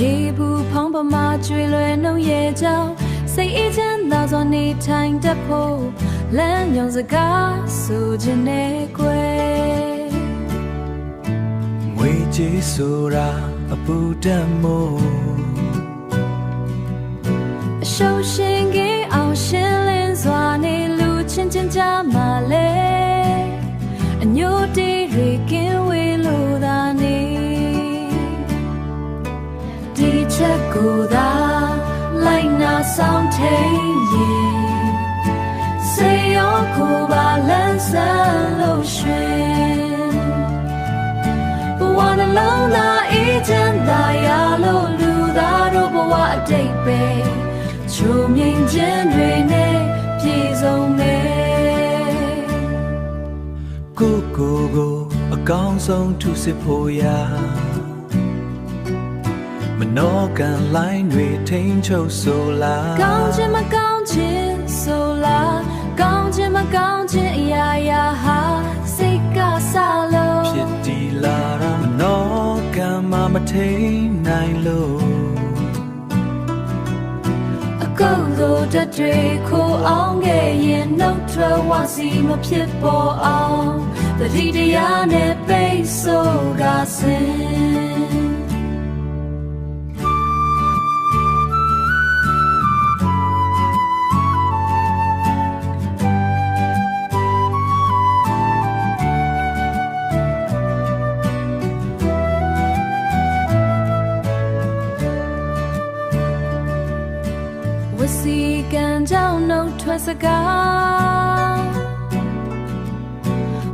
ရေဘူးဖောင်းပမာကျွေလွယ်နှုံရဲ့ကြောင့်စိတ်အေးချမ်းသာစွာနေထိုင်တတ်ဖို့လမ်းညွန်စကားဆိုခြင်းနဲ့ကွယ်ငွေကြေးဆိုတာအပူတတ်မို့အရှုံးရှင်ကြီးအောင်ရှင်းလင်းစွာနေလူချင်းချင်းကြမှာလေအညိုတေးတွေကင်းဝေးလို့သာနေဒီချက်ကိုသာလိုက်နာဆောင်ထိန်ရင်စေရောကိုပါလန်းဆန်းလို့ရှင်ဘဝနှလုံးသားအေးချမ်းသာရလို့လူသားတို့ဘဝအတိတ်ပဲချိုမြိန်ခြင်းတွေနဲ့ပြည့်စုံမယ်ကိုအကောင်းဆုံးထုစစ်ဖို့ရာမနောကန်လိုင်းတွေထိန်ချုပ်ဆိုလားကောင်းခြင်းမကောင်းခြင်းဆိုလားကောင်းခြင်းမကောင်းခြင်းအရာရာဟာစိတ်ကစားလို့ဖြစ်တည်လာတာမနောကန်မှမထိန်နိုင်လို့အကုန်လုံးတတွေခိုးအောင်ခဲ့ရင်နှုတ်ထွက်ဝစီမဖြစ်ပေါ်အောင်တတိတရားနဲ့ပိတ်ဆို့ကစင်ဝစီကံကြောင့်နှုတ်ထွက်စကား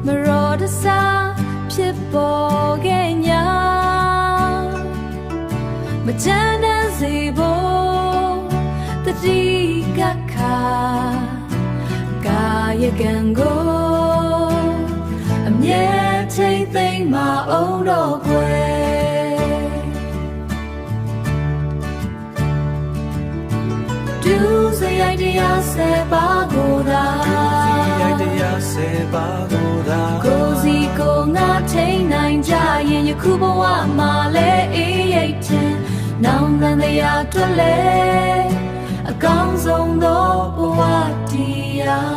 မရောတစားဖြစ်ပေါ်ခဲ့ညာမချမ်းသာစေဖို့တတိကခါကာယကံကိုအမြဲထိတ်သိမ်းမအောင်တော့ကွယ်ဒူစရိုက်တရားဆယ်ပါကိုသာရိုက်တရားဆယ်ပါကိုသာကိုစီကိုငါထိန်နိုင်ကြရင်ယခုဘဝမှာလဲအေးရိတ်တင်နောင်တန်တရားတွေ့လဲအကောင်းဆုံးသောဘဝတရား